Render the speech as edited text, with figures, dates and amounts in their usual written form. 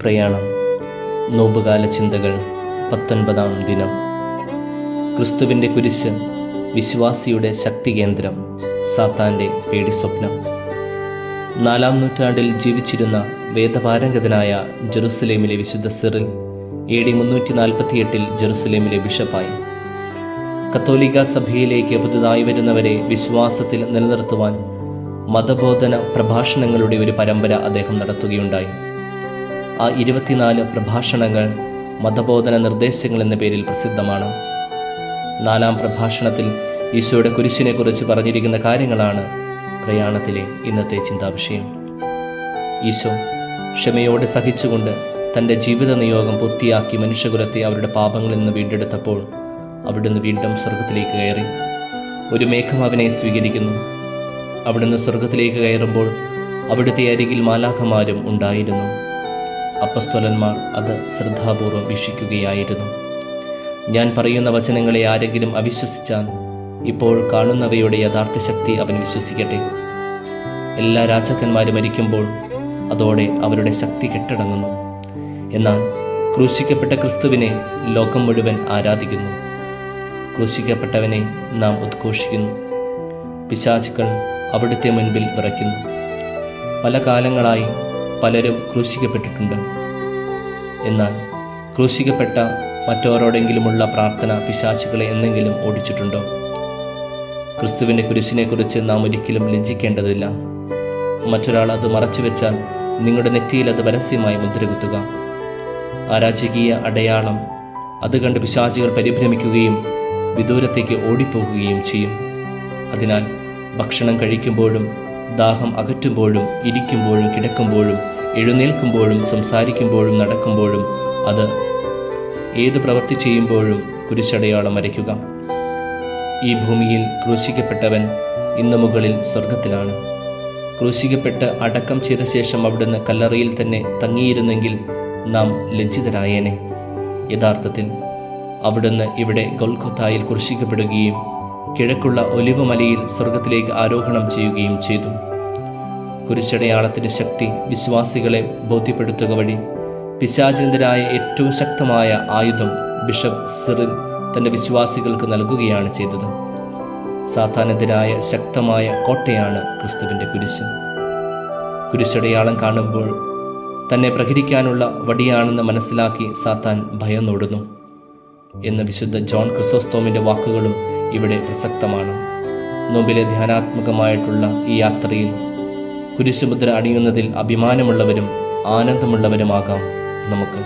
പ്രയാണം. നോമ്പുകാല ചിന്തകൾ 19-ാം ദിനം. ക്രിസ്തുവിൻ്റെ കുരിശ് വിശ്വാസിയുടെ ശക്തി കേന്ദ്രം, സാത്താൻ്റെ പേടിസ്വപ്നം. 4-ാം നൂറ്റാണ്ടിൽ ജീവിച്ചിരുന്ന വേദപാരംഗതനായ ജെറുസലേമിലെ വിശുദ്ധ സിറിൽ AD 348 ജെറുസലേമിലെ ബിഷപ്പായി. കത്തോലിക്ക സഭയിലേക്ക് പുതുതായി വരുന്നവരെ വിശ്വാസത്തിൽ നിലനിർത്തുവാൻ മതബോധന പ്രഭാഷണങ്ങളുടെ ഒരു പരമ്പര അദ്ദേഹം നടത്തുകയുണ്ടായി. ആ 24 പ്രഭാഷണങ്ങൾ മതബോധന നിർദ്ദേശങ്ങൾ എന്ന പേരിൽ പ്രസിദ്ധമാണ്. 4-ാം പ്രഭാഷണത്തിൽ ഈശോയുടെ കുരിശിനെ കുറിച്ച് പറഞ്ഞിരിക്കുന്ന കാര്യങ്ങളാണ് പ്രയാണത്തിലെ ഇന്നത്തെ ചിന്താവിഷയം. ഈശോ ക്ഷമയോടെ സഹിച്ചുകൊണ്ട് തൻ്റെ ജീവിത നിയോഗം പൂർത്തിയാക്കി മനുഷ്യകുലത്തെ അവരുടെ പാപങ്ങളിൽ നിന്ന് വീണ്ടെടുത്തപ്പോൾ അവിടുന്ന് വീണ്ടും സ്വർഗത്തിലേക്ക് കയറി. ഒരു മേഘം അവനെ സ്വീകരിക്കുന്നു. അവിടുന്ന് സ്വർഗത്തിലേക്ക് കയറുമ്പോൾ അവിടുത്തെ അരികിൽ മാലാഖമാരും ഉണ്ടായിരുന്നു. അപ്പസ്തോലന്മാർ അത് ശ്രദ്ധാപൂർവം വീക്ഷിക്കുകയായിരുന്നു. ഞാൻ പറയുന്ന വചനങ്ങളെ ആരെങ്കിലും അവിശ്വസിച്ചാൽ ഇപ്പോൾ കാണുന്നവയുടെ യഥാർത്ഥ ശക്തി അവൻ വിശ്വസിക്കട്ടെ. എല്ലാ രാജാക്കന്മാരും മരിക്കുമ്പോൾ അതോടെ അവരുടെ ശക്തി കെട്ടടങ്ങുന്നു. എന്നാൽ ക്രൂശിക്കപ്പെട്ട ക്രിസ്തുവിനെ ലോകം മുഴുവൻ ആരാധിക്കുന്നു. ക്രൂശിക്കപ്പെട്ടവനെ നാം ഉദ്ഘോഷിക്കുന്നു. പിശാചുക്കൾ അവിടുത്തെ മുൻപിൽ വിറയ്ക്കുന്നു. പല കാലങ്ങളായി പലരും ക്രൂശിക്കപ്പെട്ടിട്ടുണ്ട്. എന്നാൽ ക്രൂശിക്കപ്പെട്ട മറ്റോരോടെങ്കിലുമുള്ള പ്രാർത്ഥന പിശാചുക്കളെ എന്തെങ്കിലും ഓടിച്ചിട്ടുണ്ടോ? ക്രിസ്തുവിൻ്റെ കുരിശിനെക്കുറിച്ച് നാം ഒരിക്കലും ലജ്ജിക്കേണ്ടതില്ല. മറ്റൊരാൾ അത് മറച്ചു വെച്ചാൽ നിങ്ങളുടെ നെറ്റിയിൽ അത് പരസ്യമായി മുദ്രകുത്തുക. ആ രാജകീയ അടയാളം അത് കണ്ട് പിശാചുകൾ പരിഭ്രമിക്കുകയും വിദൂരത്തേക്ക് ഓടിപ്പോകുകയും ചെയ്യും. അതിനാൽ ഭക്ഷണം കഴിക്കുമ്പോഴും ദാഹം അകറ്റുമ്പോഴും ഇരിക്കുമ്പോഴും കിടക്കുമ്പോഴും എഴുന്നേൽക്കുമ്പോഴും സംസാരിക്കുമ്പോഴും നടക്കുമ്പോഴും അത് ഏത് പ്രവൃത്തി ചെയ്യുമ്പോഴും കുരിശടയാളം വരയ്ക്കുക. ഈ ഭൂമിയിൽ ക്രൂശിക്കപ്പെട്ടവൻ ഇന്ന് മുകളിൽ സ്വർഗത്തിലാണ്. ക്രൂശിക്കപ്പെട്ട് അടക്കം ചെയ്ത ശേഷം അവിടുന്ന് കല്ലറയിൽ തന്നെ തങ്ങിയിരുന്നെങ്കിൽ നാം ലജ്ജിതരായേനെ. യഥാർത്ഥത്തിൽ അവിടുന്ന് ഇവിടെ ഗൊൽഗൊഥായിൽ ക്രൂശിക്കപ്പെടുകയും കിഴക്കുള്ള ഒലിവ് മലയിൽ സ്വർഗത്തിലേക്ക് ആരോഹണം ചെയ്യുകയും ചെയ്തു. കുരിശടയാളത്തിൻ്റെ ശക്തി വിശ്വാസികളെ ബോധ്യപ്പെടുത്തുക വഴി പിശാചിനെതിരായ ഏറ്റവും ശക്തമായ ആയുധം ബിഷപ്പ് സിറിൽ തൻ്റെ വിശ്വാസികൾക്ക് നൽകുകയാണ് ചെയ്തത്. സാത്താനെതിരായ ശക്തമായ കോട്ടയാണ് ക്രിസ്തുവിൻ്റെ കുരിശ്. കുരിശടയാളം കാണുമ്പോൾ തന്നെ പ്രഹരിക്കാനുള്ള വടിയാണെന്ന് മനസ്സിലാക്കി സാത്താൻ ഭയന്നോടുന്നു എന്ന് വിശുദ്ധ ജോൺ ക്രിസോസ്തോമിൻ്റെ വാക്കുകളും ഇവിടെ പ്രസക്തമാണ്. നോമ്പിലെ ധ്യാനാത്മകമായിട്ടുള്ള ഈ യാത്രയിൽ കുരിശുമുദ്ര അണിയുന്നതിൽ അഭിമാനമുള്ളവരും ആനന്ദമുള്ളവരുമാകാം നമുക്ക്.